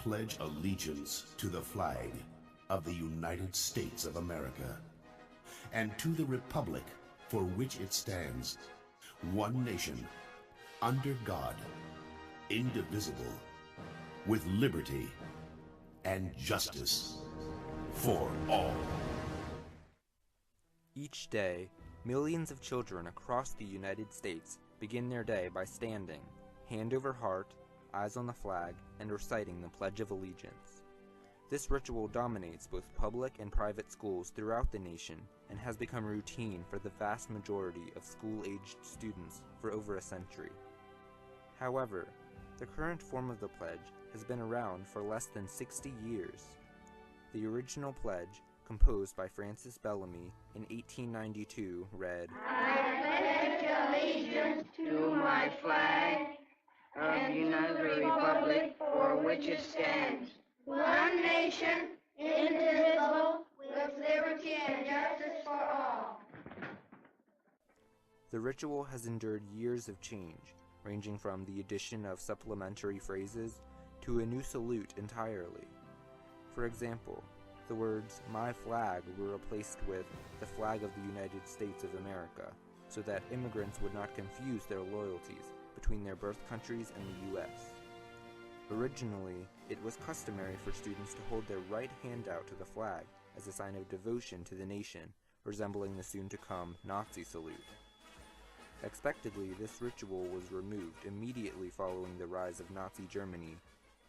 pledge allegiance to the flag of the United States of America and to the republic for which it stands, one nation, under God, indivisible, with liberty and justice for all. Each day, millions of children across the United States begin their day by standing, hand over heart, eyes on the flag, and reciting the Pledge of Allegiance. This ritual dominates both public and private schools throughout the nation and has become routine for the vast majority of school-aged students for over a century. However, the current form of the pledge has been around for less than 60 years. The original pledge, composed by Francis Bellamy in 1892, read, I pledge allegiance to my flag of the United Republic for which it stands, one nation, indivisible, with liberty and justice for all. The ritual has endured years of change, ranging from the addition of supplementary phrases to a new salute entirely. For example, the words, "My flag," were replaced with "the flag of the United States of America," so that immigrants would not confuse their loyalties between their birth countries and the U.S. Originally, it was customary for students to hold their right hand out to the flag as a sign of devotion to the nation, resembling the soon-to-come Nazi salute. Expectedly, this ritual was removed immediately following the rise of Nazi Germany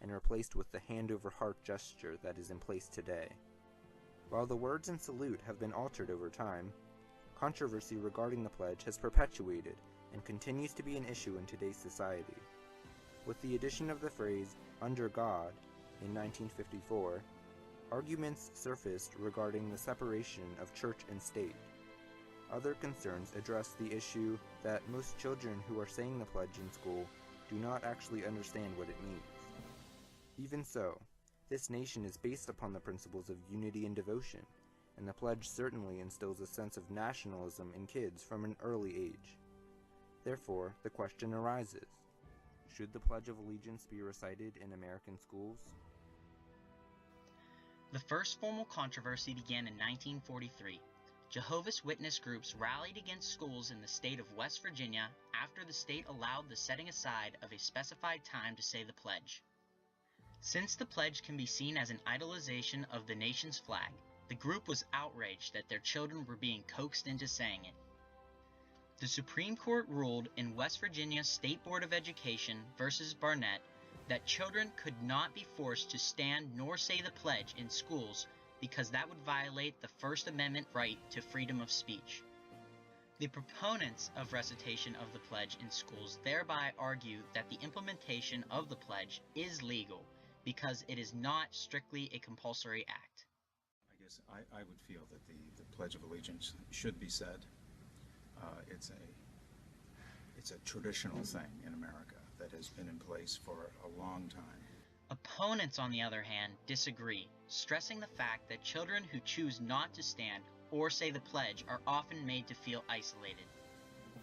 and replaced with the hand-over-heart gesture that is in place today. While the words and salute have been altered over time, controversy regarding the pledge has perpetuated and continues to be an issue in today's society. With the addition of the phrase, "under God," in 1954, arguments surfaced regarding the separation of church and state. Other concerns address the issue that most children who are saying the pledge in school do not actually understand what it means. Even so, this nation is based upon the principles of unity and devotion, and the pledge certainly instills a sense of nationalism in kids from an early age. Therefore, the question arises, should the Pledge of Allegiance be recited in American schools? The first formal controversy began in 1943. Jehovah's Witness groups rallied against schools in the state of West Virginia after the state allowed the setting aside of a specified time to say the pledge. Since the pledge can be seen as an idolization of the nation's flag, the group was outraged that their children were being coaxed into saying it. The Supreme Court ruled in West Virginia State Board of Education versus Barnett that children could not be forced to stand nor say the pledge in schools because that would violate the First Amendment right to freedom of speech. The proponents of recitation of the pledge in schools thereby argue that the implementation of the pledge is legal because it is not strictly a compulsory act. I guess I would feel that the Pledge of Allegiance should be said. It's a traditional thing in America that has been in place for a long time. Opponents, on the other hand, disagree, stressing the fact that children who choose not to stand or say the pledge are often made to feel isolated.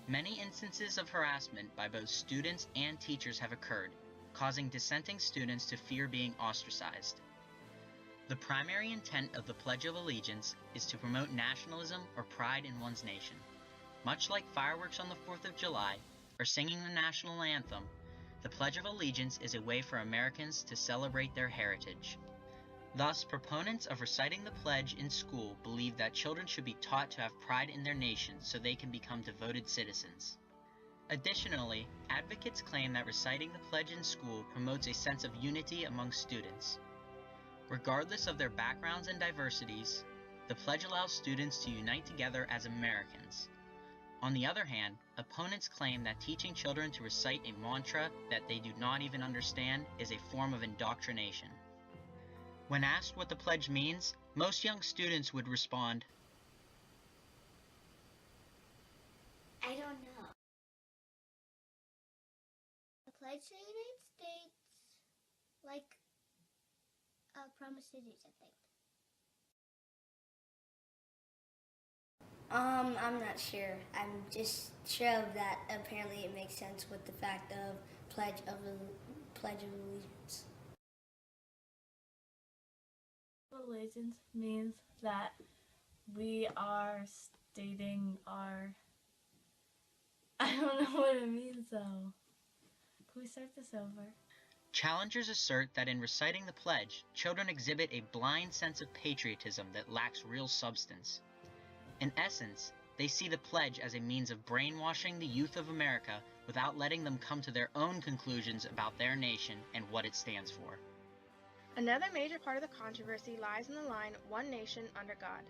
Many instances of harassment by both students and teachers have occurred, causing dissenting students to fear being ostracized. The primary intent of the Pledge of Allegiance is to promote nationalism or pride in one's nation. Much like fireworks on the 4th of July or singing the national anthem, the Pledge of Allegiance is a way for Americans to celebrate their heritage. Thus, proponents of reciting the pledge in school believe that children should be taught to have pride in their nation so they can become devoted citizens. Additionally, advocates claim that reciting the pledge in school promotes a sense of unity among students. Regardless of their backgrounds and diversities, the pledge allows students to unite together as Americans. On the other hand, opponents claim that teaching children to recite a mantra that they do not even understand is a form of indoctrination. When asked what the pledge means, most young students would respond, "I don't know." The pledge to the United States, like a promise to do something. I'm not sure. I'm just sure that apparently it makes sense with the fact of Pledge of Allegiance. Allegiance means that we are stating our... I don't know what it means though. Can we start this over? Challengers assert that in reciting the pledge, children exhibit a blind sense of patriotism that lacks real substance. In essence, they see the pledge as a means of brainwashing the youth of America without letting them come to their own conclusions about their nation and what it stands for. Another major part of the controversy lies in the line, "One nation, under God."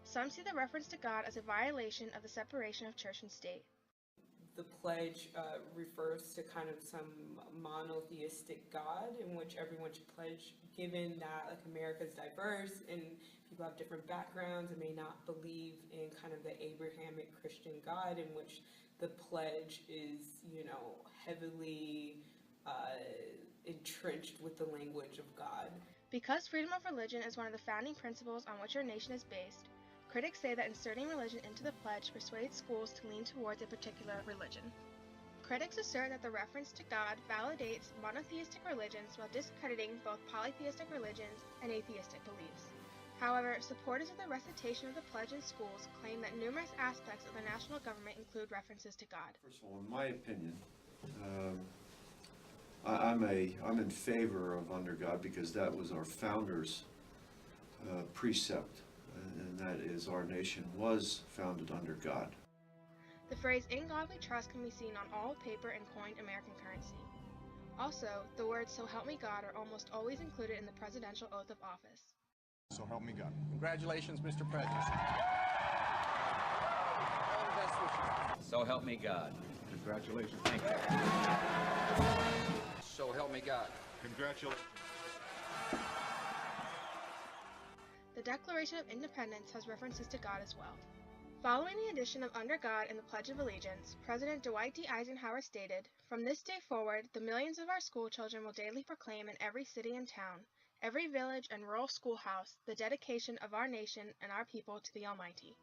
Some see the reference to God as a violation of the separation of church and state. The pledge refers to kind of some monotheistic God in which everyone should pledge, given that like America is diverse and people have different backgrounds and may not believe in kind of the Abrahamic Christian God, in which the pledge is, heavily entrenched with the language of God. Because freedom of religion is one of the founding principles on which our nation is based, critics say that inserting religion into the pledge persuades schools to lean towards a particular religion. Critics assert that the reference to God validates monotheistic religions while discrediting both polytheistic religions and atheistic beliefs. However, supporters of the recitation of the pledge in schools claim that numerous aspects of the national government include references to God. First of all, in my opinion, I'm in favor of under God because that was our founders' precept, and that is our nation was founded under God. The phrase "in God we trust" can be seen on all paper and coined American currency. Also, the words "so help me God" are almost always included in the presidential oath of office. So help me God. Congratulations, Mr. President. All the best wishes. So help me God. Congratulations. Thank you. So help me God. Congratulations. The Declaration of Independence has references to God as well. Following the addition of "under God" in the Pledge of Allegiance, President Dwight D. Eisenhower stated, "From this day forward, the millions of our school children will daily proclaim in every city and town, every village and rural schoolhouse, the dedication of our nation and our people to the Almighty."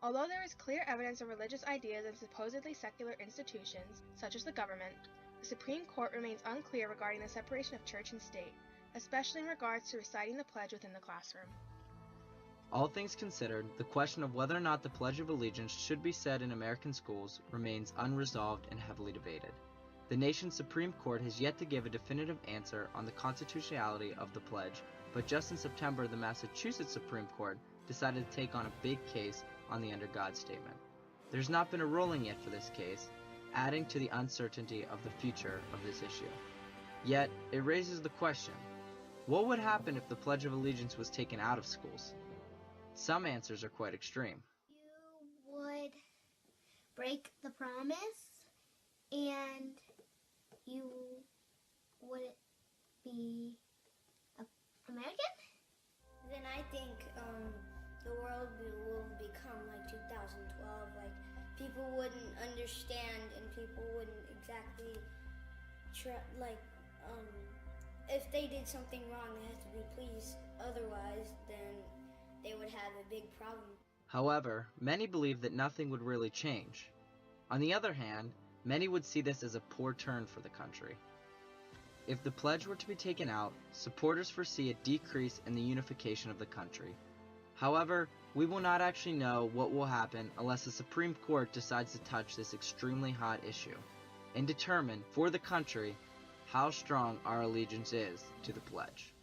Although there is clear evidence of religious ideas in supposedly secular institutions, such as the government, the Supreme Court remains unclear regarding the separation of church and state, especially in regards to reciting the pledge within the classroom. All things considered, the question of whether or not the Pledge of Allegiance should be said in American schools remains unresolved and heavily debated. The nation's Supreme Court has yet to give a definitive answer on the constitutionality of the pledge, but just in September, the Massachusetts Supreme Court decided to take on a big case on the Under God statement. There's not been a ruling yet for this case, adding to the uncertainty of the future of this issue. Yet, it raises the question, what would happen if the Pledge of Allegiance was taken out of schools? Some answers are quite extreme. You would break the promise, and you wouldn't be American? Then I think the world will become like 2012. Like, people wouldn't understand, and people wouldn't exactly if they did something wrong, they have to be pleased. Otherwise, then they would have a big problem. However, many believe that nothing would really change. On the other hand, many would see this as a poor turn for the country. If the pledge were to be taken out, supporters foresee a decrease in the unification of the country. However, we will not actually know what will happen unless the Supreme Court decides to touch this extremely hot issue and determine for the country how strong our allegiance is to the pledge.